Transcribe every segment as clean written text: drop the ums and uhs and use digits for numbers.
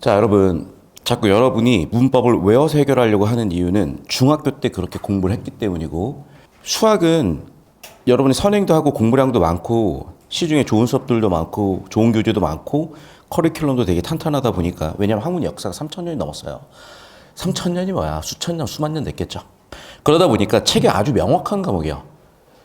자, 여러분. 자꾸 여러분이 문법을 외워서 해결하려고 하는 이유는 중학교 때 그렇게 공부를 했기 때문이고, 수학은 여러분이 선행도 하고 공부량도 많고 시중에 좋은 수업들도 많고 좋은 교재도 많고 커리큘럼도 되게 탄탄하다 보니까, 왜냐하면 학문 역사가 3,000년이 넘었어요. 3,000년이 뭐야, 수천 년, 수만 년 됐겠죠. 그러다 보니까 책이 아주 명확한 과목이에요.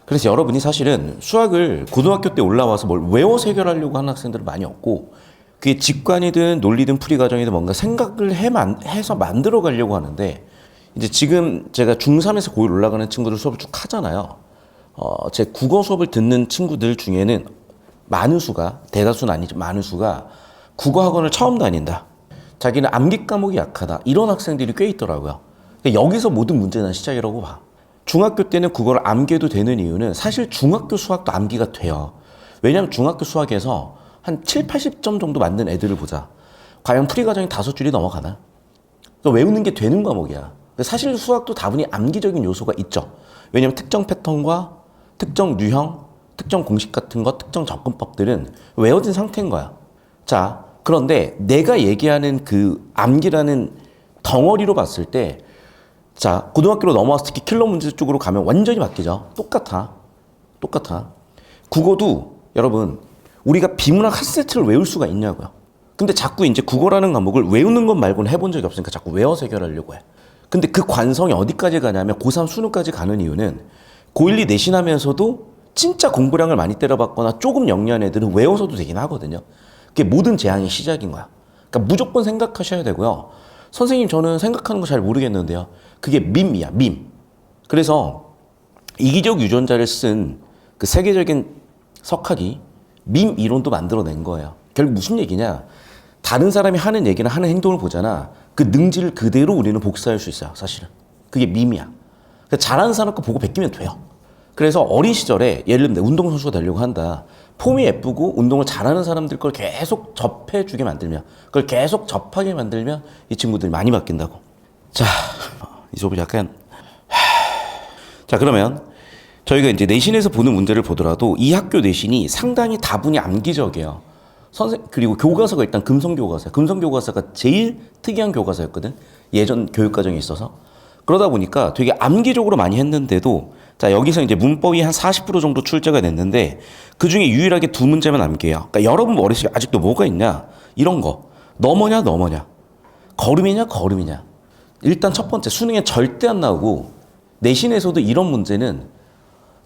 그래서 여러분이 사실은 수학을 고등학교 때 올라와서 뭘 외워서 해결하려고 하는 학생들은 많이 없고, 그게 직관이든 논리든 풀이 과정이든 뭔가 생각을 해서 만들어 가려고 하는데, 이제 지금 제가 중3에서 고1 올라가는 친구들 수업을 쭉 하잖아요. 제 국어 수업을 듣는 친구들 중에는 많은 수가, 대다수는 아니죠, 많은 수가 국어 학원을 처음 다닌다, 자기는 암기 과목이 약하다, 이런 학생들이 꽤 있더라고요. 그러니까 여기서 모든 문제는 시작이라고 봐. 중학교 때는 국어를 암기해도 되는 이유는 사실 중학교 수학도 암기가 돼요. 왜냐하면 중학교 수학에서 한 7, 80점 정도 맞는 애들을 보자. 과연 풀이 과정이 5줄이 넘어가나? 외우는 게 되는 과목이야. 사실 수학도 다분히 암기적인 요소가 있죠. 왜냐하면 특정 패턴과 특정 유형, 특정 공식 같은 것, 특정 접근법들은 외워진 상태인 거야. 자, 그런데 내가 얘기하는 그 암기라는 덩어리로 봤을 때, 자, 고등학교로 넘어와서 특히 킬러 문제 쪽으로 가면 완전히 바뀌죠. 똑같아. 국어도 여러분, 우리가 비문학 한 세트를 외울 수가 있냐고요. 근데 자꾸 이제 국어라는 과목을 외우는 것 말고는 해본 적이 없으니까 자꾸 외워서 해결하려고 해. 근데 그 관성이 어디까지 가냐면 고3 수능까지 가는 이유는 고1, 2 내신하면서도 진짜 공부량을 많이 때려봤거나 조금 영리한 애들은 외워서도 되긴 하거든요. 그게 모든 재앙의 시작인 거야. 그러니까 무조건 생각하셔야 되고요. 선생님, 저는 생각하는 거 잘 모르겠는데요. 그게 밈이야, 밈. 그래서 이기적 유전자를 쓴 그 세계적인 석학이 밈 이론도 만들어낸 거예요. 결국 무슨 얘기냐? 다른 사람이 하는 얘기나 하는 행동을 보잖아. 그 능지를 그대로 우리는 복사할 수 있어요, 사실은. 그게 밈이야. 그러니까 잘하는 사람 거 보고 베끼면 돼요. 그래서 어린 시절에 예를 들면 운동선수가 되려고 한다. 폼이 예쁘고 운동을 잘하는 사람들 걸 계속 접해주게 만들면, 그걸 계속 접하게 만들면 이 친구들이 많이 바뀐다고. 자, 이 수업이 약간 자, 그러면 저희가 이제 내신에서 보는 문제를 보더라도 이 학교 내신이 상당히 다분히 암기적이에요. 그리고 교과서가 일단 금성교과서야. 금성교과서가 제일 특이한 교과서였거든, 예전 교육과정에 있어서. 그러다 보니까 되게 암기적으로 많이 했는데도, 자, 여기서 이제 문법이 한 40% 정도 출제가 됐는데 그 중에 유일하게 2문제만 암기해요. 그러니까 여러분 머릿속에 아직도 뭐가 있냐? 이런 거. 너머냐, 걸음이냐, 걸음이냐. 일단 첫 번째, 수능에 절대 안 나오고, 내신에서도 이런 문제는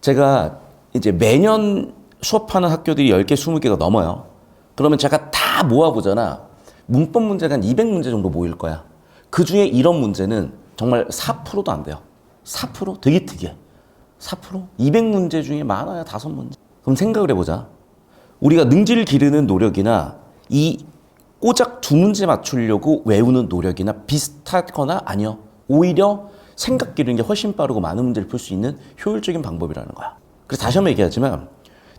제가 이제 매년 수업하는 학교들이 10개, 20개가 넘어요. 그러면 제가 다 모아보잖아. 문법 문제가 한 200문제 정도 모일 거야. 그 중에 이런 문제는 정말 4%도 안 돼요. 4%? 되게 특이해. 4%? 200문제 중에 많아야 5문제. 그럼 생각을 해보자. 우리가 능지를 기르는 노력이나 이 꼬작 2문제 맞추려고 외우는 노력이나 비슷하거나 아니요. 오히려 생각 기르는 게 훨씬 빠르고 많은 문제를 풀 수 있는 효율적인 방법이라는 거야. 그래서 다시 한번 얘기하지만,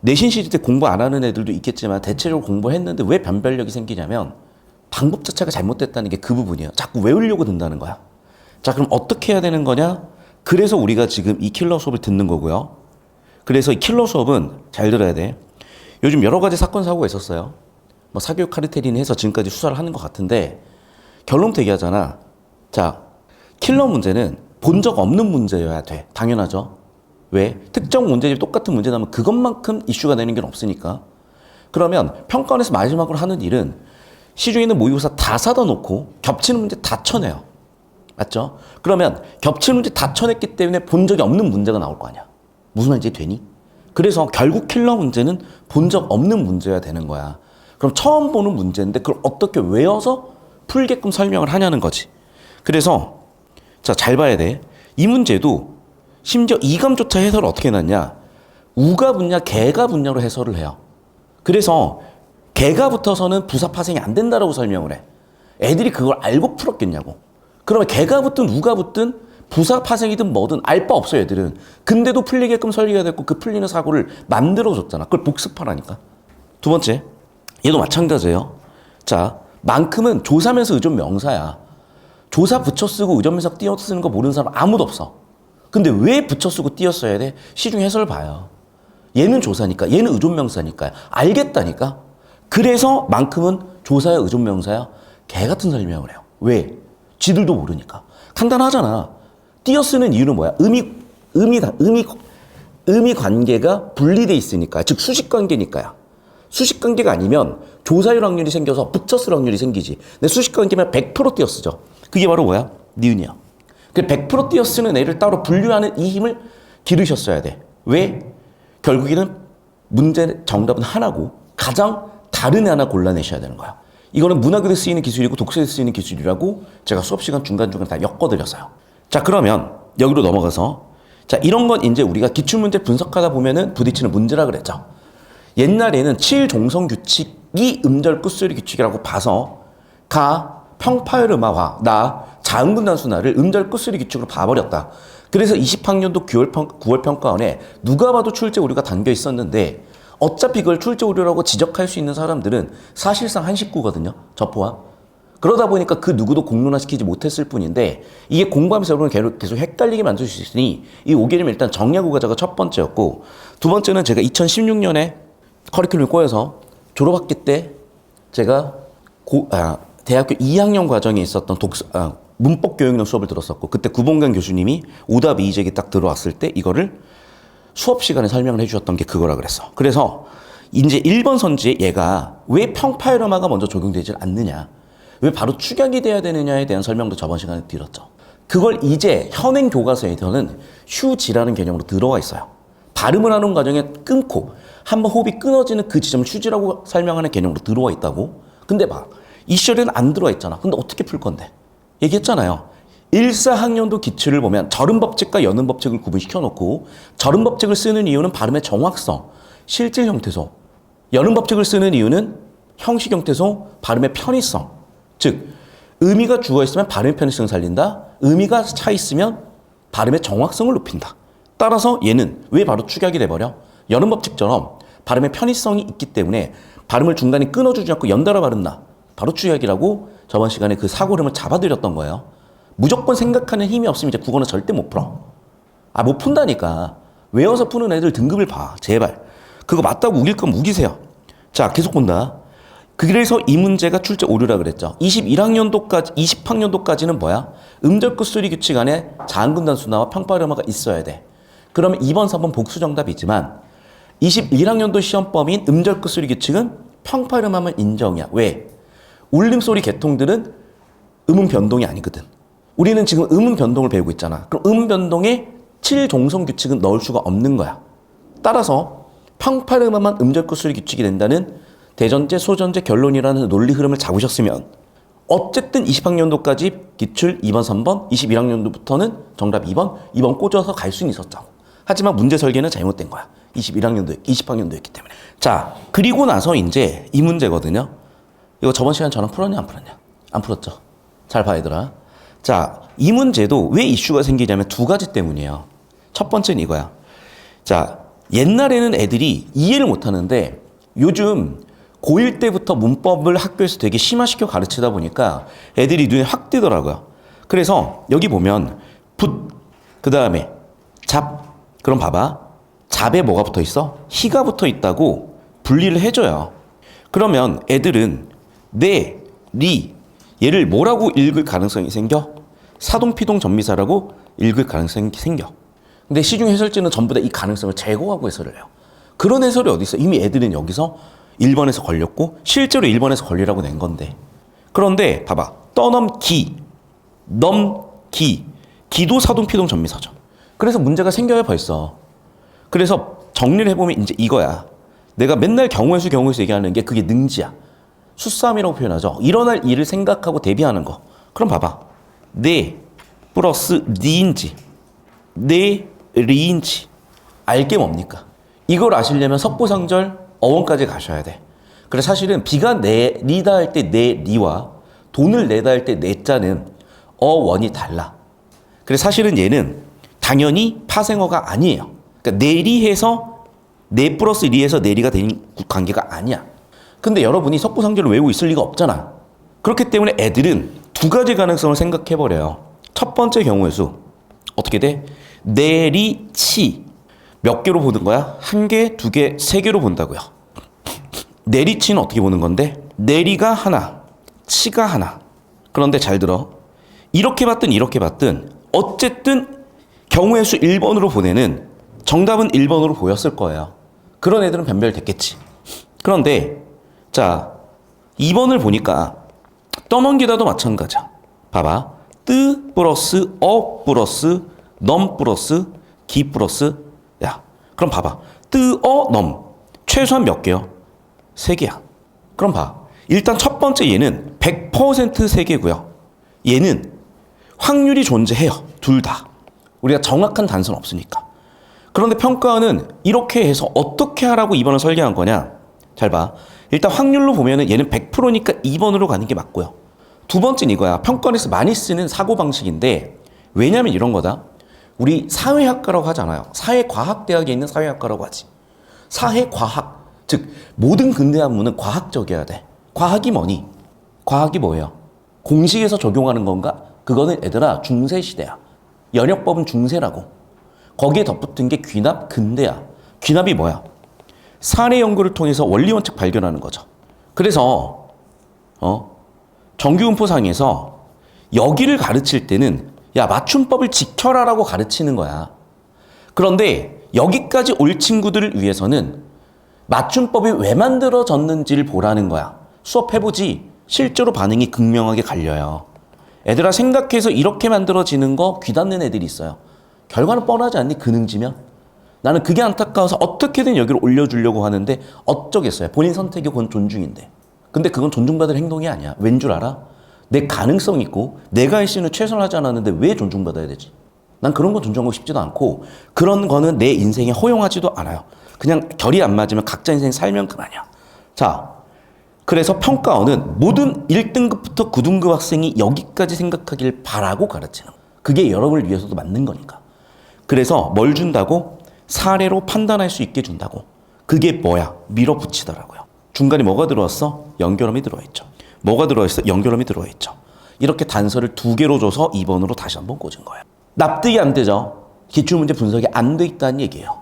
내신 시즌 때 공부 안 하는 애들도 있겠지만 대체적으로 공부했는데 왜 변별력이 생기냐면 방법 자체가 잘못됐다는 게 그 부분이에요. 자꾸 외우려고 든다는 거야. 자, 그럼 어떻게 해야 되는 거냐? 그래서 우리가 지금 이 킬러 수업을 듣는 거고요. 그래서 이 킬러 수업은 잘 들어야 돼. 요즘 여러 가지 사건 사고가 있었어요. 뭐 사교육 카르텔이니 해서 지금까지 수사를 하는 것 같은데, 결론부터 얘기하잖아. 자, 킬러 문제는 본 적 없는 문제여야 돼. 당연하죠. 왜? 특정 문제집이 똑같은 문제 나면 그것만큼 이슈가 되는 게 없으니까. 그러면 평가원에서 마지막으로 하는 일은 시중에 있는 모의고사 다 사다 놓고 겹치는 문제 다 쳐내요. 맞죠? 그러면 겹치는 문제 다 쳐냈기 때문에 본 적이 없는 문제가 나올 거 아니야. 무슨 말인지 되니? 그래서 결국 킬러 문제는 본 적 없는 문제여야 되는 거야. 그럼 처음 보는 문제인데 그걸 어떻게 외워서 풀게끔 설명을 하냐는 거지. 그래서 자, 잘 봐야 돼. 이 문제도 심지어 이감조차 해설을 어떻게 해놨냐? 우가 분야, 개가 분야로 해설을 해요. 그래서 개가 붙어서는 부사 파생이 안 된다라고 설명을 해. 애들이 그걸 알고 풀었겠냐고. 그러면 개가 붙든 우가 붙든 부사 파생이든 뭐든 알 바 없어, 애들은. 근데도 풀리게끔 설계가 됐고 그 풀리는 사고를 만들어줬잖아. 그걸 복습하라니까. 두 번째, 얘도 마찬가지예요. 자, 만큼은 조사면서 의존 명사야. 조사 붙여 쓰고 의존명사 띄어 쓰는 거 모르는 사람 아무도 없어. 근데 왜 붙여 쓰고 띄어 써야 돼? 시중 해설 봐요. 얘는 조사니까, 얘는 의존명사니까. 알겠다니까. 그래서 만큼은 조사야, 의존명사야. 개 같은 설명을 해요. 왜? 지들도 모르니까. 간단하잖아. 띄어쓰는 이유는 뭐야? 의미 관계가 분리돼 있으니까. 즉 수식 관계니까요. 수식 관계가 아니면 조사율 확률이 생겨서 붙였을 확률이 생기지. 근데 수식 관계면 100% 띄어쓰죠. 그게 바로 뭐야? 니은이야. 그 100% 띄어쓰는 애를 따로 분류하는 이 힘을 기르셨어야 돼. 왜? 결국에는 문제 정답은 하나고 가장 다른 애 하나 골라내셔야 되는 거야. 이거는 문학에도 쓰이는 기술이고 독서에도 쓰이는 기술이라고 제가 수업 시간 중간중간 다 엮어드렸어요. 자, 그러면 여기로 넘어가서 자, 이런 건 이제 우리가 기출문제 분석하다 보면은 부딪히는 문제라 그랬죠. 옛날에는 7종성 규칙이 음절 끝소리 규칙이라고 봐서 가, 평파열음화와 나, 자음근 단수나를 음절 끝소리 규칙으로 봐버렸다. 그래서 20학년도 9월 평가원에 누가 봐도 출제 오류가 담겨 있었는데 어차피 그걸 출제 오류라고 지적할 수 있는 사람들은 사실상 한 식구거든요. 저 포함. 그러다 보니까 그 누구도 공론화시키지 못했을 뿐인데 이게 공부하면서 여러분 계속 헷갈리게 만들 수 있으니 이 5개념이 일단 정리하고 가자가 첫 번째였고 두 번째는 제가 2016년에 커리큘럼을 꼬여서 졸업학기 때 제가 대학교 2학년 과정에 있었던 문법 교육론 수업을 들었었고 그때 구봉관 교수님이 오답 이의제기 딱 들어왔을 때 이거를 수업 시간에 설명을 해주셨던 게 그거라 그랬어. 그래서 이제 1번 선지에 얘가 왜 평파열음화가 먼저 적용되지 않느냐, 왜 바로 축약이 돼야 되느냐에 대한 설명도 저번 시간에 드렸죠. 그걸 이제 현행 교과서에서는 휴지라는 개념으로 들어와 있어요. 발음을 하는 과정에 끊고 한번 호흡이 끊어지는 그 지점을 휴지라고 설명하는 개념으로 들어와 있다고. 근데 이 시절에는 안 들어와 있잖아. 근데 어떻게 풀 건데? 얘기했잖아요. 1,4학년도 기출을 보면 절음법칙과 연음법칙을 구분시켜 놓고 절음법칙을 쓰는 이유는 발음의 정확성, 실질 형태소. 연음법칙을 쓰는 이유는 형식 형태소, 발음의 편의성. 즉 의미가 주어 있으면 발음의 편의성을 살린다. 의미가 차 있으면 발음의 정확성을 높인다. 따라서 얘는 왜 바로 축약이 돼버려? 연음법칙처럼 발음의 편의성이 있기 때문에 발음을 중간에 끊어주지 않고 연달아 발음나. 바로 축약이라고 저번 시간에 그 사고름을 잡아드렸던 거예요. 무조건 생각하는 힘이 없으면 이제 국어는 절대 못 풀어. 못 푼다니까. 외워서 푸는 애들 등급을 봐. 제발. 그거 맞다고 우길 거면 우기세요. 자, 계속 본다. 그래서 이 문제가 출제 오류라 그랬죠. 20학년도까지는 뭐야? 음절 끝소리 규칙 안에 자음근 단수나와 평파열음화가 있어야 돼. 그러면 2번, 3번 복수 정답이지만 21학년도 시험범인 음절 끝소리 규칙은 평파열음화만 인정이야. 왜? 울림소리 계통들은 음운 변동이 아니거든. 우리는 지금 음운 변동을 배우고 있잖아. 그럼 음운 변동에 7종성 규칙은 넣을 수가 없는 거야. 따라서 평파열음화만 음절 끝소리 규칙이 된다는 대전제, 소전제, 결론이라는 논리 흐름을 잡으셨으면 어쨌든 20학년도까지 기출 2번, 3번, 21학년도부터는 정답 2번 꽂아서 갈 수는 있었죠. 하지만 문제 설계는 잘못된 거야. 20학년도였기 때문에. 자, 그리고 나서 이제 이 문제거든요. 이거 저번 시간 저랑 풀었냐, 안 풀었냐? 안 풀었죠. 잘 봐, 얘들아. 자, 이 문제도 왜 이슈가 생기냐면 두 가지 때문이에요. 첫 번째는 이거야. 자, 옛날에는 애들이 이해를 못 하는데 요즘 고1 때부터 문법을 학교에서 되게 심화시켜 가르치다 보니까 애들이 눈에 확 띄더라고요. 그래서 여기 보면 그 다음에 잡. 그럼 봐봐. 잡에 뭐가 붙어 있어? 희가 붙어 있다고 분리를 해줘요. 그러면 애들은 얘를 뭐라고 읽을 가능성이 생겨? 사동피동 전미사라고 읽을 가능성이 생겨. 근데 시중 해설지는 전부 다 이 가능성을 제거하고 해설을 해요. 그런 해설이 어디 있어? 이미 애들은 여기서 1번에서 걸렸고 실제로 1번에서 걸리라고 낸 건데. 그런데 봐봐. 떠넘기, 넘기, 기도 사동피동 전미사죠. 그래서 문제가 생겨요 벌써. 그래서 정리를 해보면 이제 이거야. 내가 맨날 경우의 수 얘기하는 게 그게 능지야. 수싸움이라고 표현하죠. 일어날 일을 생각하고 대비하는 거. 그럼 봐봐. 네 플러스 니인지 리인지 알게 뭡니까? 이걸 아시려면 석고상절 어원까지 가셔야 돼. 그래서 사실은 비가 내리다 할 때 내리와 돈을 내다 할 때 내자는 어원이 달라. 그래서 사실은 얘는 당연히 파생어가 아니에요. 그러니까 내리해서 내 플러스 리에서 내리가 되는 관계가 아니야. 근데 여러분이 석고상절을 외우고 있을 리가 없잖아. 그렇기 때문에 애들은 두 가지 가능성을 생각해버려요. 첫 번째 경우의 수 어떻게 돼? 내리치 몇 개로 보는 거야? 한 개, 두 개, 세 개로 본다고요. 내리치는 어떻게 보는 건데? 내리가 하나, 치가 하나. 그런데 잘 들어. 이렇게 봤든 어쨌든 경우의 수 1번으로 보내는 정답은 1번으로 보였을 거예요. 그런 애들은 변별됐겠지. 그런데 자 2번을 보니까 떠넘기다도 마찬가지야. 봐봐. 뜨 플러스 어 플러스 넘 플러스 기 플러스 야. 그럼 봐봐. 뜨, 어, 넘. 최소한 몇 개요? 3개야. 그럼 봐. 일단 첫 번째 얘는 100% 3개고요. 얘는 확률이 존재해요. 둘 다. 우리가 정확한 단서는 없으니까. 그런데 평가원은 이렇게 해서 어떻게 하라고 2번을 설계한 거냐? 잘 봐. 일단 확률로 보면은 얘는 100%니까 2번으로 가는 게 맞고요. 두 번째는 이거야. 평가원에서 많이 쓰는 사고방식인데 왜냐면 이런 거다. 우리 사회학과라고 하잖아요. 사회과학대학에 있는 사회학과라고 하지. 사회과학. 즉 모든 근대학문은 과학적이어야 돼. 과학이 뭐니? 과학이 뭐예요? 공식에서 적용하는 건가? 그거는 얘들아 중세시대야. 연역법은 중세라고. 거기에 덧붙은 게 귀납 근대야. 귀납이 뭐야? 사례 연구를 통해서 원리 원칙 발견하는 거죠. 그래서 정규분포상에서 여기를 가르칠 때는 야 맞춤법을 지켜라라고 가르치는 거야. 그런데 여기까지 올 친구들을 위해서는 맞춤법이 왜 만들어졌는지를 보라는 거야. 수업해보지 실제로 반응이 극명하게 갈려요. 애들아 생각해서 이렇게 만들어지는 거 귀닫는 애들이 있어요. 결과는 뻔하지 않니? 근응지면? 나는 그게 안타까워서 어떻게든 여기로 올려주려고 하는데 어쩌겠어요. 본인 선택이 그건 존중인데. 근데 그건 존중받을 행동이 아니야. 왠 줄 알아? 내 가능성 있고 내가 할 수 있는 최선을 하지 않았는데 왜 존중받아야 되지? 난 그런 건 존중하고 싶지도 않고 그런 거는 내 인생에 허용하지도 않아요. 그냥 결이 안 맞으면 각자 인생 살면 그만이야. 자, 그래서 평가원은 모든 1등급부터 9등급 학생이 여기까지 생각하길 바라고 가르치는 거예요. 그게 여러분을 위해서도 맞는 거니까. 그래서 뭘 준다고? 사례로 판단할 수 있게 준다고. 그게 뭐야? 밀어붙이더라고요. 중간에 뭐가 들어왔어? 연결음이 들어있죠. 뭐가 들어있어? 연결음이 들어있죠. 이렇게 단서를 2개로 줘서 2번으로 다시 한번 꽂은 거예요. 납득이 안 되죠. 기출문제 분석이 안 돼 있다는 얘기예요.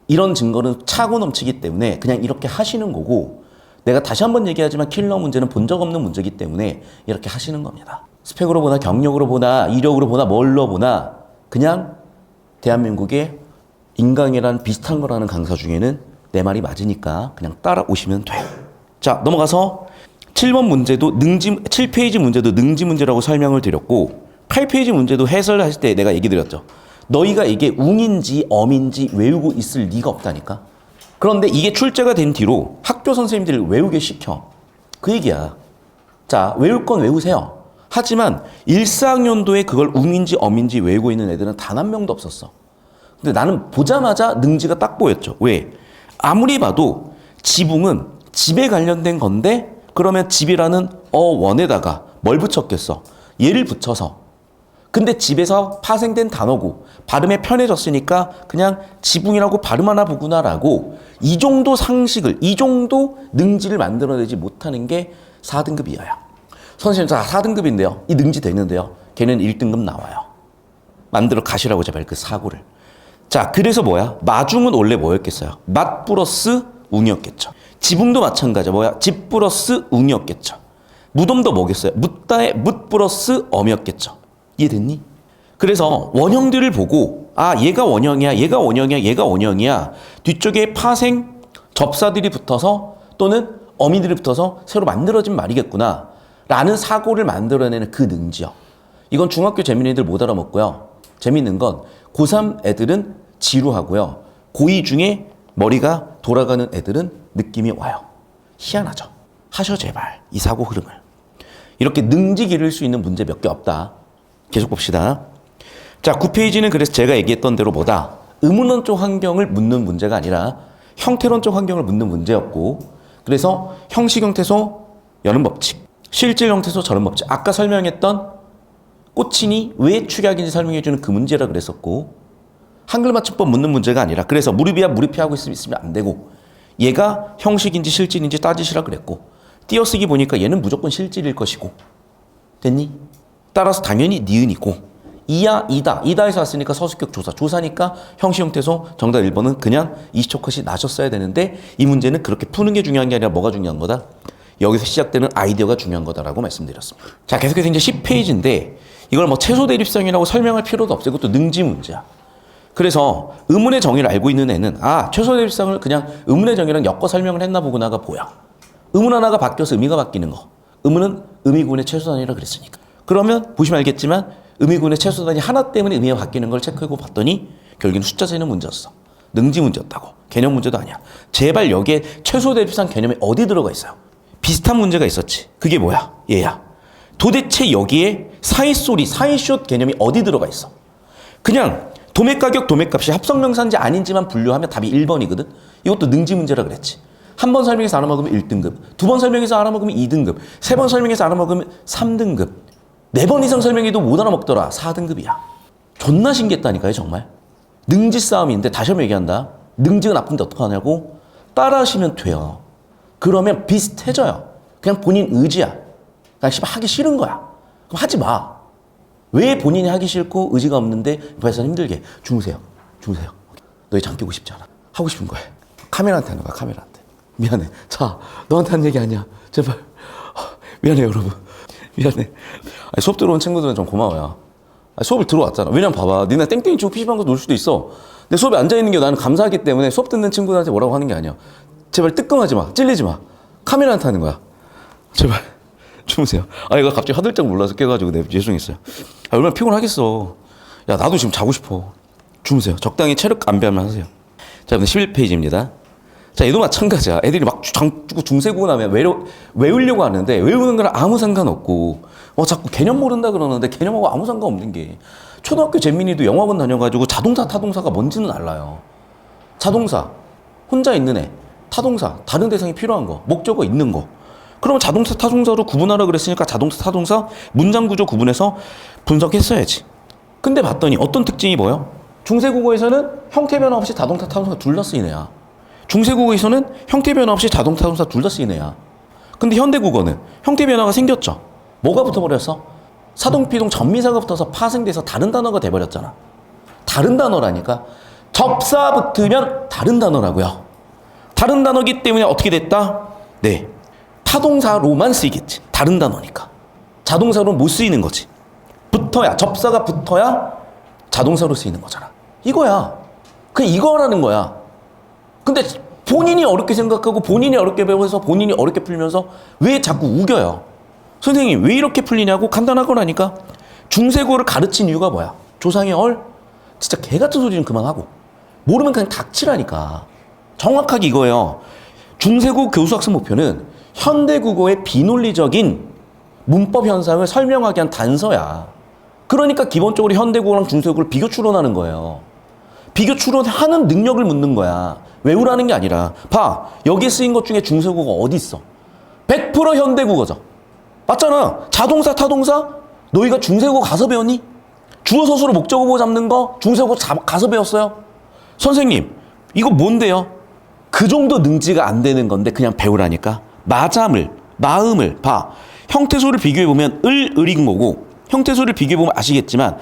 이런 증거는 차고 넘치기 때문에 그냥 이렇게 하시는 거고 내가 다시 한번 얘기하지만 킬러 문제는 본 적 없는 문제이기 때문에 이렇게 하시는 겁니다. 스펙으로 보나 경력으로 보나 이력으로 보나 뭘로 보나 그냥 대한민국의 인강이란 비슷한 거라는 강사 중에는 내 말이 맞으니까 그냥 따라오시면 돼요. 자, 넘어가서 7번 문제도 7페이지 문제도 능지 문제라고 설명을 드렸고 8페이지 문제도 해설을 하실 때 내가 얘기 드렸죠. 너희가 이게 웅인지 엄인지 외우고 있을 리가 없다니까. 그런데 이게 출제가 된 뒤로 학교 선생님들을 외우게 시켜. 그 얘기야. 자, 외울 건 외우세요. 하지만 1, 4학년도에 그걸 웅인지 엄인지 외우고 있는 애들은 단 한 명도 없었어. 근데 나는 보자마자 능지가 딱 보였죠. 왜? 아무리 봐도 지붕은 집에 관련된 건데 그러면 집이라는 원에다가 뭘 붙였겠어? 얘를 붙여서. 근데 집에서 파생된 단어고 발음에 편해졌으니까 그냥 지붕이라고 발음하나 보구나라고 이 정도 상식을, 이 정도 능지를 만들어내지 못하는 게 4등급 이하야. 선생님, 자 4등급인데요. 이 능지 되는데요. 걔는 1등급 나와요. 만들어 가시라고 제발 그 사고를. 자, 그래서 뭐야? 마중은 원래 뭐였겠어요? 맛 플러스 웅이었겠죠. 지붕도 마찬가지야. 뭐야? 집 플러스 웅이었겠죠. 무덤도 뭐겠어요? 묻다의 묻 플러스 엄이었겠죠. 이해됐니? 그래서 원형들을 보고 아 얘가 원형이야, 얘가 원형이야, 얘가 원형이야. 뒤쪽에 파생 접사들이 붙어서 또는 어미들이 붙어서 새로 만들어진 말이겠구나 라는 사고를 만들어내는 그 능지요. 이건 중학교 재민이들 못 알아먹고요. 재밌는 건 고3 애들은 지루하고요. 고2 중에 머리가 돌아가는 애들은 느낌이 와요. 희한하죠. 하셔 제발 이 사고 흐름을. 이렇게 능지 기를 수 있는 문제 몇 개 없다. 계속 봅시다. 자, 9페이지는 그래서 제가 얘기했던 대로 뭐다? 의문론적 환경을 묻는 문제가 아니라 형태론적 환경을 묻는 문제였고 그래서 형식 형태소 여는 법칙, 실질 형태소 저는 법칙 아까 설명했던 꽃이니 왜 축약인지 설명해주는 그 문제라 그랬었고 한글 맞춤법 묻는 문제가 아니라 그래서 무릎이야 무릎이 하고 있으면 안 되고 얘가 형식인지 실질인지 따지시라 그랬고 띄어쓰기 보니까 얘는 무조건 실질일 것이고 됐니? 따라서 당연히 니은이고 이야 이다 이다에서 왔으니까 서술격 조사 조사니까 형식 형태소 정답 1번은 그냥 이시초컷이 나셨어야 되는데 이 문제는 그렇게 푸는 게 중요한 게 아니라 뭐가 중요한 거다? 여기서 시작되는 아이디어가 중요한 거다라고 말씀드렸습니다. 자, 계속해서 이제 10페이지인데 이걸 뭐 최소 대립성이라고 설명할 필요도 없어요. 이것도 능지 문제야. 그래서 의문의 정의를 알고 있는 애는 최소 대립성을 그냥 의문의 정의랑 엮어 설명을 했나 보구나가 보여. 의문 하나가 바뀌어서 의미가 바뀌는 거. 의문은 의미구분의 최소단위라 그랬으니까. 그러면 보시면 알겠지만 의미구분의 최소단위 하나 때문에 의미가 바뀌는 걸 체크하고 봤더니 결국엔 숫자 세는 문제였어. 능지 문제였다고. 개념 문제도 아니야. 제발 여기에 최소 대립상 개념이 어디 들어가 있어요? 비슷한 문제가 있었지. 그게 뭐야? 얘야. 도대체 여기에 사이소리, 사이숏 개념이 어디 들어가 있어? 그냥 도매가격, 도매값이 합성명사인지 아닌지만 분류하면 답이 1번이거든. 이것도 능지 문제라 그랬지. 한 번 설명해서 알아먹으면 1등급, 두 번 설명해서 알아먹으면 2등급, 세 번 설명해서 알아먹으면 3등급, 4번 이상 설명해도 못 알아먹더라. 4등급이야. 존나 신기했다니까요, 정말. 능지 싸움인데 다시 한번 얘기한다. 능지가 나쁜데 어떡하냐고? 따라하시면 돼요. 그러면 비슷해져요. 그냥 본인 의지야. 그냥 하기 싫은 거야. 그럼 하지 마. 왜 본인이 하기 싫고 의지가 없는데 옆에서 힘들게 주무세요. 너희 잠 깨고 싶지 않아. 하고 싶은 거야. 카메라한테 하는 거야. 카메라한테. 미안해. 자, 너한테 한 얘기 아니야. 제발. 미안해 여러분. 미안해. 수업 들어온 친구들은 좀 고마워요. 수업을 들어왔잖아. 왜냐면 봐봐. 니네 땡땡이 치고 PC방 가서 놀 수도 있어. 내 수업에 앉아있는 게 나는 감사하기 때문에 수업 듣는 친구들한테 뭐라고 하는 게 아니야. 제발 뜨끔하지 마. 찔리지 마. 카메라한테 하는 거야. 제발. 주무세요. 이거 갑자기 화들짝 놀라서 깨가지고 내가 죄송했어요. 얼마나 피곤하겠어. 야, 나도 지금 자고 싶어. 주무세요. 적당히 체력 안배하면 하세요. 자, 이번 11페이지입니다. 자, 얘도 마찬가지야. 애들이 막 중세국어 나면 외우려고 하는데 외우는 거랑 아무 상관없고 자꾸 개념 모른다 그러는데 개념하고 아무 상관없는 게 초등학교 잼민이도 영어학원 다녀가지고 자동사, 타동사가 뭔지는 알아요. 자동사, 혼자 있는 애. 타동사, 다른 대상이 필요한 거. 목적어 있는 거. 그러면 자동사, 타동사로 구분하라 그랬으니까 자동사, 타동사 문장 구조 구분해서 분석했어야지. 근데 봤더니 어떤 특징이 보여? 중세국어에서는 형태 변화 없이 자동사, 타동사 둘 다 쓰인 애야. 중세국어에서는 형태 변화 없이 자동사, 타동사 둘 다 쓰인 애야. 근데 현대국어는 형태 변화가 생겼죠. 뭐가 붙어버렸어? 사동, 피동, 전미사가 붙어서 파생돼서 다른 단어가 돼버렸잖아. 다른 단어라니까. 접사 붙으면 다른 단어라고요. 다른 단어기 때문에 어떻게 됐다? 네. 타동사로만 쓰이겠지. 다른 단어니까. 자동사로는 못 쓰이는 거지. 붙어야, 접사가 붙어야 자동사로 쓰이는 거잖아. 이거야. 그냥 이거라는 거야. 근데 본인이 어렵게 생각하고 본인이 어렵게 배워서 본인이 어렵게 풀면서 왜 자꾸 우겨요? 선생님 왜 이렇게 풀리냐고 간단하거라니까. 중세국어를 가르친 이유가 뭐야? 조상의 진짜 개같은 소리는 그만하고 모르면 그냥 닥치라니까. 정확하게 이거예요. 중세국어 교수학습 목표는 현대국어의 비논리적인 문법 현상을 설명하기 위한 단서야. 그러니까 기본적으로 현대국어랑 중세국어를 비교 추론하는 거예요. 비교 추론하는 능력을 묻는 거야. 외우라는 게 아니라. 봐, 여기 쓰인 것 중에 중세국어 어디 있어? 100% 현대국어죠. 맞잖아. 자동사, 타동사? 너희가 중세국어 가서 배웠니? 주어, 서술어, 목적어 잡는 거 중세국어 가서 배웠어요? 선생님, 이거 뭔데요? 그 정도 능지가 안 되는 건데 그냥 배우라니까. 마음을 봐. 형태소를 비교해보면 을인 거고 형태소를 비교해보면 아시겠지만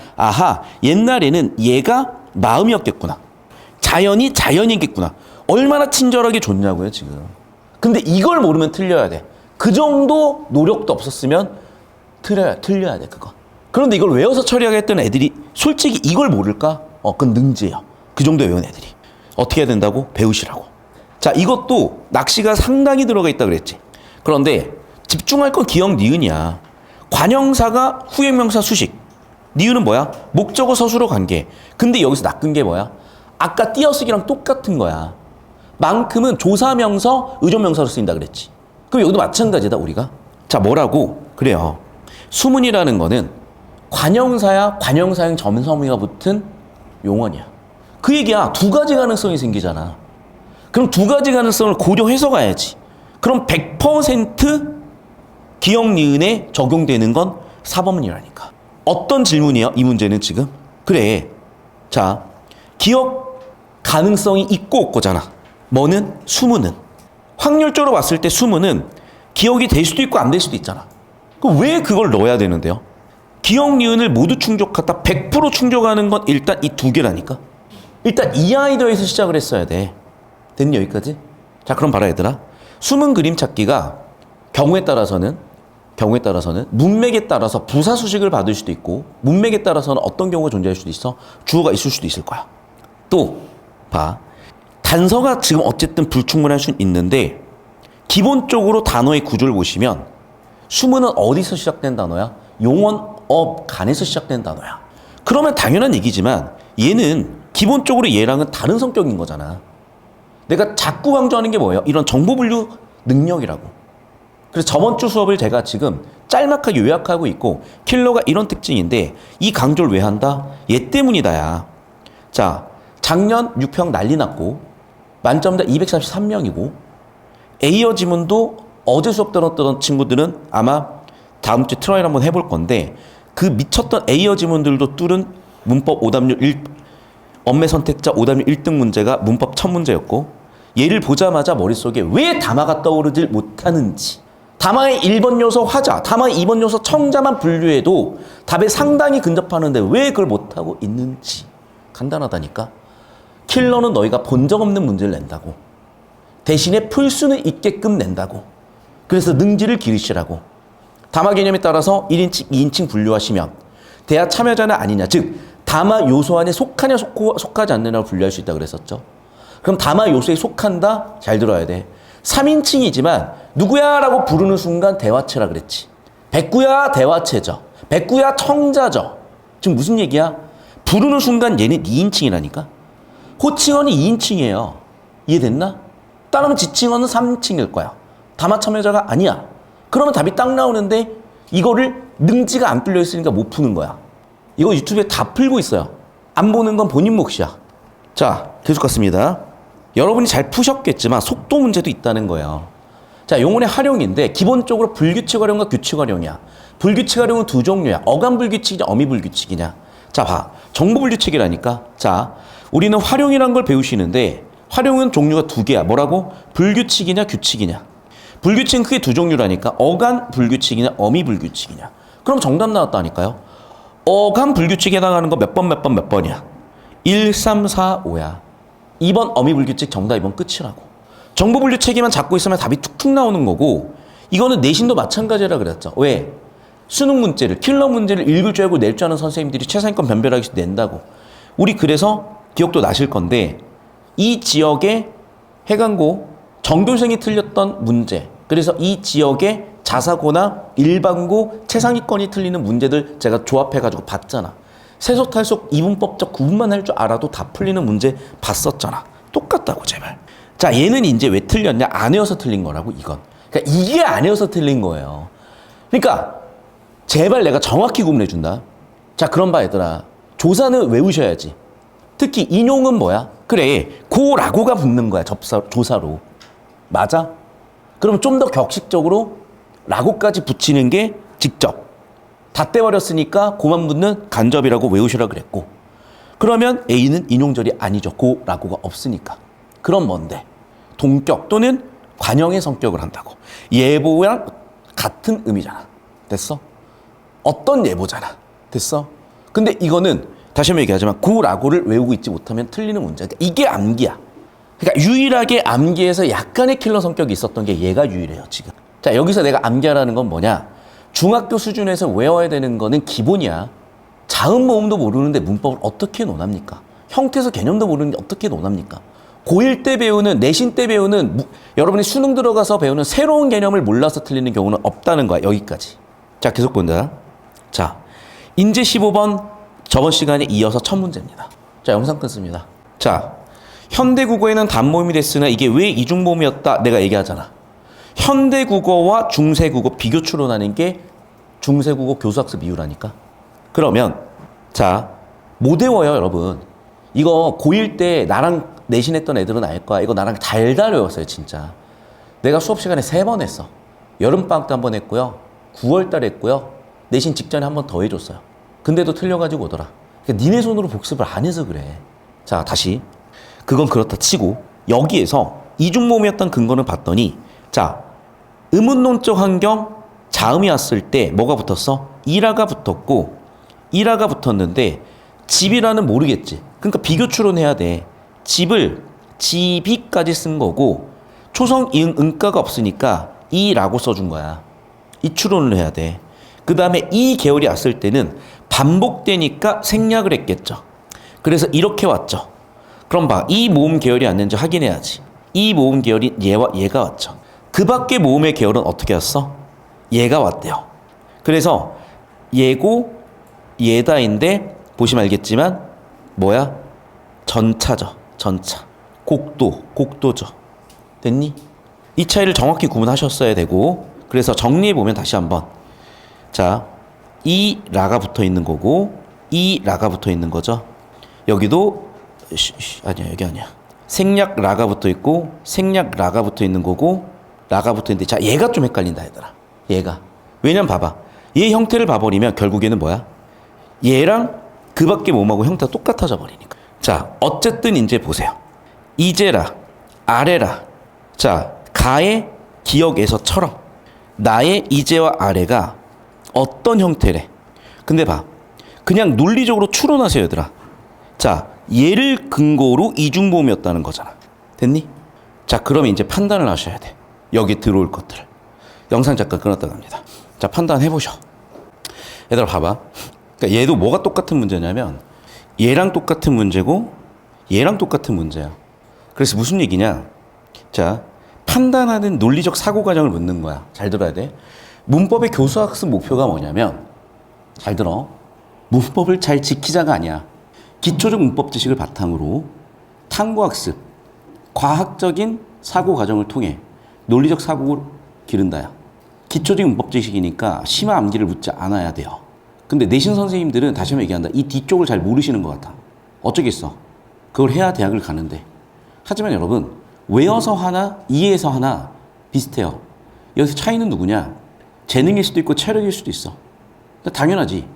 옛날에는 얘가 마음이었겠구나. 자연이겠구나. 얼마나 친절하게 줬냐고요 지금. 근데 이걸 모르면 틀려야 돼. 그 정도 노력도 없었으면 틀려야 돼 그거. 그런데 이걸 외워서 처리하겠다는 애들이 솔직히 이걸 모를까? 그건 능지예요. 그 정도 외운 애들이. 어떻게 해야 된다고? 배우시라고. 자, 이것도 낚시가 상당히 들어가 있다 그랬지. 그런데 집중할 건 기억 니은이야. 관형사가 후행명사 수식. 니은은 뭐야? 목적어 서술어 관계. 근데 여기서 낚은 게 뭐야? 아까 띄어쓰기랑 똑같은 거야. 만큼은 조사명서, 의존명사로 쓰인다 그랬지. 그럼 여기도 마찬가지다 우리가. 자, 뭐라고? 그래요. 수문이라는 거는 관형사야 관형사형 점성미가 붙은 용언이야. 그 얘기야. 두 가지 가능성이 생기잖아. 그럼 두 가지 가능성을 고려해서 가야지. 그럼 100% 기억 니은에 적용되는 건 4번문이라니까. 어떤 질문이야? 이 문제는 지금. 그래. 자, 기억 가능성이 있고 없고잖아. 뭐는? 수문은. 확률적으로 봤을 때 수문은 기억이 될 수도 있고 안 될 수도 있잖아. 그럼 왜 그걸 넣어야 되는데요? 기억 니은을 모두 충족하다 100% 충족하는 건 일단 이 두 개라니까. 일단 이 아이디어에서 시작을 했어야 돼. 됐니 여기까지? 자, 그럼 봐라 얘들아. 숨은 그림 찾기가 경우에 따라서는 문맥에 따라서 부사수식을 받을 수도 있고 문맥에 따라서는 어떤 경우가 존재할 수도 있어? 주어가 있을 수도 있을 거야. 또 봐. 단서가 지금 어쨌든 불충분할 수는 있는데 기본적으로 단어의 구조를 보시면 수문은 어디서 시작된 단어야? 용언, 업, 간에서 시작된 단어야. 그러면 당연한 얘기지만 얘는 기본적으로 얘랑은 다른 성격인 거잖아. 내가 자꾸 강조하는 게 뭐예요? 이런 정보 분류 능력이라고. 그래서 저번 주 수업을 제가 지금 짤막하게 요약하고 있고 킬러가 이런 특징인데 이 강조를 왜 한다? 얘 때문이다야. 자, 작년 6평 난리 났고 만점자 233명이고 A어 지문도 어제 수업 들었던 친구들은 아마 다음 주에 트라이를 한번 해볼 건데 그 미쳤던 A어 지문들도 뚫은 문법 오답률 1, 엄매 선택자 오답률 1등 문제가 문법 첫 문제였고 얘를 보자마자 머릿속에 왜 담화가 떠오르질 못하는지 담화의 1번 요소 화자, 담화의 2번 요소 청자만 분류해도 답에 상당히 근접하는데 왜 그걸 못하고 있는지 간단하다니까. 킬러는 너희가 본 적 없는 문제를 낸다고. 대신에 풀 수는 있게끔 낸다고. 그래서 능지를 기르시라고. 담화 개념에 따라서 1인칭, 2인칭 분류하시면 대화 참여자는 아니냐, 즉 담화 요소 안에 속하냐 속하지 않느냐로 분류할 수 있다고 그랬었죠. 그럼 담화 요소에 속한다? 잘 들어야 돼. 3인칭이지만 누구야? 라고 부르는 순간 대화체라 그랬지. 백구야 대화체죠. 백구야 청자죠. 지금 무슨 얘기야? 부르는 순간 얘는 2인칭이라니까. 호칭어는 2인칭이에요. 이해됐나? 따르면 지칭어는 3인칭일 거야. 담화 참여자가 아니야. 그러면 답이 딱 나오는데 이거를 능지가 안 뚫려 있으니까 못 푸는 거야. 이거 유튜브에 다 풀고 있어요. 안 보는 건 본인 몫이야. 자, 계속 갔습니다. 여러분이 잘 푸셨겠지만 속도 문제도 있다는 거예요. 자, 용언의 활용인데 기본적으로 불규칙 활용과 규칙 활용이야. 불규칙 활용은 두 종류야. 어감 불규칙이냐 어미 불규칙이냐. 자, 봐. 정보 불규칙이라니까. 자, 우리는 활용이란 걸 배우시는데 활용은 종류가 두 개야. 뭐라고? 불규칙이냐 규칙이냐. 불규칙은 크게 두 종류라니까. 어감 불규칙이냐 어미 불규칙이냐. 그럼 정답 나왔다니까요. 어감 불규칙에 해당하는 거 몇 번이야. 1, 3, 4, 5야. 2번 어미 불규칙 정답 2번 끝이라고. 정보 분류체계만 잡고 있으면 답이 툭툭 나오는 거고 이거는 내신도 마찬가지라 그랬죠. 왜? 수능 문제를 킬러 문제를 읽을 줄 알고 낼 줄 아는 선생님들이 최상위권 변별하기 낸다고. 우리 그래서 기억도 나실 건데 이 지역의 해관고 정교생이 틀렸던 문제, 그래서 이 지역의 자사고나 일반고 최상위권이 틀리는 문제들 제가 조합해가지고 봤잖아. 세속탈속 이분법적 구분만 할 줄 알아도 다 풀리는 문제 봤었잖아. 똑같다고 제발. 자, 얘는 이제 왜 틀렸냐? 안 외워서 틀린 거라고 이건. 그러니까 이게 안 외워서 틀린 거예요. 그러니까 제발 내가 정확히 구분해준다. 자, 그럼 봐 얘들아. 조사는 외우셔야지. 특히 인용은 뭐야? 그래, 고라고가 붙는 거야. 조사로. 맞아? 그럼 좀 더 격식적으로 라고까지 붙이는 게 직접. 다 떼버렸으니까 고만 붙는 간접이라고 외우시라 그랬고. 그러면 A는 인용절이 아니죠. 고라고가 없으니까. 그럼 뭔데? 동격 또는 관형의 성격을 한다고. 예보랑 같은 의미잖아. 됐어? 어떤 예보잖아. 됐어? 근데 이거는 다시 한번 얘기하지만 고라고를 외우고 있지 못하면 틀리는 문제야. 이게 암기야. 그러니까 유일하게 암기에서 약간의 킬러 성격이 있었던 게 얘가 유일해요, 지금. 자, 여기서 내가 암기하라는 건 뭐냐? 중학교 수준에서 외워야 되는 거는 기본이야. 자음 모음도 모르는데 문법을 어떻게 논합니까? 형태에서 개념도 모르는데 어떻게 논합니까? 고1 때 배우는, 내신 때 배우는, 여러분이 수능 들어가서 배우는 새로운 개념을 몰라서 틀리는 경우는 없다는 거야, 여기까지. 자, 계속 본다. 자, 인제 15번 저번 시간에 이어서 첫 문제입니다. 자, 영상 끊습니다. 자, 현대국어에는 단모음이 됐으나 이게 왜 이중모음이었다? 내가 얘기하잖아. 현대국어와 중세국어 비교 추론하는 게 중세국어 교수학습 이유라니까. 그러면 자, 못 외워요 여러분. 이거 고1 때 나랑 내신했던 애들은 알 거야. 이거 나랑 달달 외웠어요 진짜. 내가 수업 시간에 3번 했어. 여름방학 때 한 번 했고요. 9월 달에 했고요. 내신 직전에 한 번 더 해줬어요. 근데도 틀려가지고 오더라. 그러니까 니네 손으로 복습을 안 해서 그래. 자, 다시. 그건 그렇다 치고 여기에서 이중모음이었던 근거는 봤더니 자, 의문론적 환경 자음이 왔을 때 뭐가 붙었어? 이라가 붙었고 이라가 붙었는데 집이라는 모르겠지. 그러니까 비교 추론해야 돼. 집을 집이까지 쓴 거고 초성 이응 응가가 없으니까 이라고 써준 거야. 이 추론을 해야 돼. 그 다음에 이 계열이 왔을 때는 반복되니까 생략을 했겠죠. 그래서 이렇게 왔죠. 그럼 봐. 이 모음 계열이 왔는지 확인해야지. 이 모음 계열이 얘와 얘가 왔죠. 그 밖에 모음의 계열은 어떻게 왔어? 얘가 왔대요. 그래서 얘고 얘다인데 보시면 알겠지만 뭐야? 전차죠. 전차. 곡도죠. 됐니? 이 차이를 정확히 구분하셨어야 되고, 그래서 정리해보면 다시 한번. 자, 이 라가 붙어 있는 거고, 이 라가 붙어 있는 거죠. 여기도, 아니야, 여기 아니야. 생략 라가 붙어 있고, 생략 라가 붙어 있는 거고, 라가 붙어 있는데, 자, 얘가 좀 헷갈린다, 얘들아. 얘가. 왜냐면 봐봐. 얘 형태를 봐버리면 결국에는 뭐야? 얘랑 그 밖에 몸하고 형태가 똑같아져 버리니까. 자, 어쨌든 이제 보세요. 이제라, 아래라. 자, 가의 기억에서처럼 나의 이제와 아래가 어떤 형태래. 근데 봐. 그냥 논리적으로 추론하세요, 얘들아. 자, 얘를 근거로 이중모음이었다는 거잖아. 됐니? 자, 그러면 이제 판단을 하셔야 돼. 여기 들어올 것들을. 영상 잠깐 끊었다 갑니다. 자, 판단해보셔. 얘들아, 봐봐. 그러니까 얘도 뭐가 똑같은 문제냐면 얘랑 똑같은 문제고 얘랑 똑같은 문제야. 그래서 무슨 얘기냐? 자, 판단하는 논리적 사고 과정을 묻는 거야. 잘 들어야 돼. 문법의 교수학습 목표가 뭐냐면, 잘 들어. 문법을 잘 지키자가 아니야. 기초적 문법 지식을 바탕으로 탐구학습, 과학적인 사고 과정을 통해 논리적 사고를 기른다야. 기초적인 문법 지식이니까 심화 암기를 묻지 않아야 돼요. 근데 내신 선생님들은 다시 한번 얘기한다. 이 뒤쪽을 잘 모르시는 것 같아. 어쩌겠어. 그걸 해야 대학을 가는데. 하지만 여러분, 외워서 하나, 이해해서 하나 비슷해요. 여기서 차이는 누구냐? 재능일 수도 있고 체력일 수도 있어. 당연하지.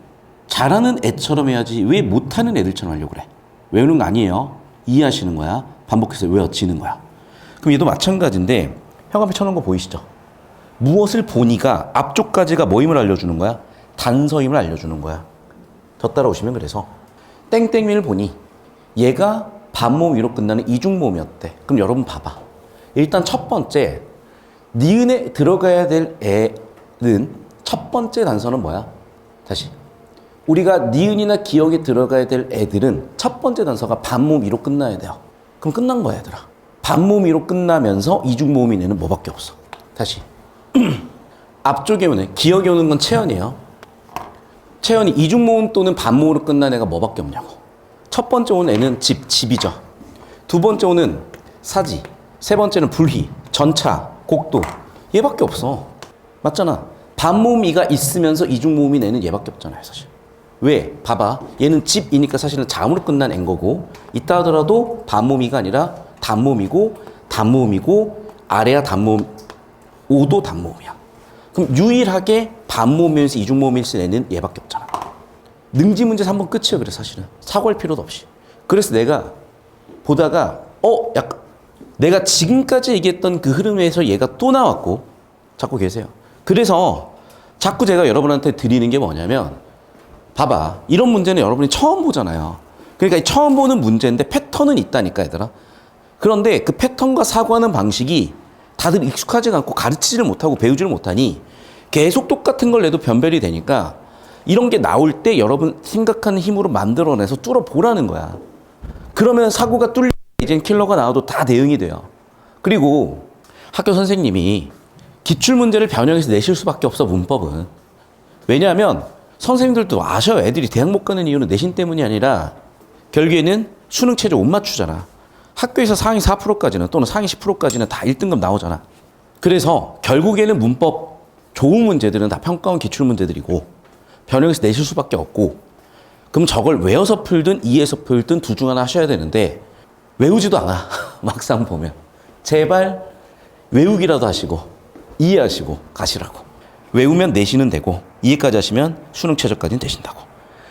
잘하는 애처럼 해야지 왜 못하는 애들처럼 하려고 그래. 외우는 거 아니에요. 이해하시는 거야. 반복해서 외워지는 거야. 그럼 얘도 마찬가지인데 형 앞에 쳐놓은 거 보이시죠? 무엇을 보니가 앞쪽까지가 뭐임을 알려주는 거야? 단서임을 알려주는 거야. 저 따라오시면 그래서 땡땡이를 보니 얘가 반모음 위로 끝나는 이중모음이었대. 그럼 여러분 봐봐. 일단 첫 번째 니은에 들어가야 될 애는 첫 번째 단서는 뭐야? 다시. 우리가 니은이나 기억에 들어가야 될 애들은 첫 번째 단서가 반모음 위로 끝나야 돼요. 그럼 끝난 거야, 얘들아. 반모음 위로 끝나면서 이중모음이 내는 뭐밖에 없어. 다시. 앞쪽에 오는, 기억에 오는 건 체연이에요. 체연이 이중모음 또는 반모음으로 끝난 애가 뭐밖에 없냐고. 첫 번째 오는 애는 집이죠. 두 번째 오는 사지. 세 번째는 불희, 전차, 곡도. 얘밖에 없어. 맞잖아. 반모음이가 있으면서 이중모음이 내는 얘밖에 없잖아요, 사실. 왜? 봐봐. 얘는 집이니까 사실은 자음으로 끝난 애인 거고, 있다 하더라도 반모음이가 아니라 단모음이고, 단모음이고, 아래야 단모음, 오도 단모음이야. 그럼 유일하게 반모음이면서 이중모음일 수 있는 애는 얘밖에 없잖아. 능지 문제에서 한번 끝이야, 그래, 사실은. 사고할 필요도 없이. 그래서 내가 보다가, 약간, 내가 지금까지 얘기했던 그 흐름에서 얘가 또 나왔고, 잡고 계세요. 그래서 자꾸 제가 여러분한테 드리는 게 뭐냐면, 봐봐. 이런 문제는 여러분이 처음 보잖아요. 그러니까 처음 보는 문제인데 패턴은 있다니까, 얘들아. 그런데 그 패턴과 사고하는 방식이 다들 익숙하지가 않고 가르치지를 못하고 배우지를 못하니 계속 똑같은 걸 내도 변별이 되니까 이런 게 나올 때 여러분 생각하는 힘으로 만들어내서 뚫어보라는 거야. 그러면 사고가 뚫려 이젠 킬러가 나와도 다 대응이 돼요. 그리고 학교 선생님이 기출문제를 변형해서 내실 수밖에 없어, 문법은. 왜냐하면 선생님들도 아셔요. 애들이 대학 못 가는 이유는 내신 때문이 아니라 결국에는 수능 최저 못 맞추잖아. 학교에서 상위 4%까지는 또는 상위 10%까지는 다 1등급 나오잖아. 그래서 결국에는 문법 좋은 문제들은 다 평가원 기출문제들이고 변형해서 내실 수밖에 없고, 그럼 저걸 외워서 풀든 이해해서 풀든 둘 중 하나 하셔야 되는데 외우지도 않아. 막상 보면. 제발 외우기라도 하시고 이해하시고 가시라고. 외우면 내신은 되고 이해까지 하시면 수능 최저까지는 되신다고.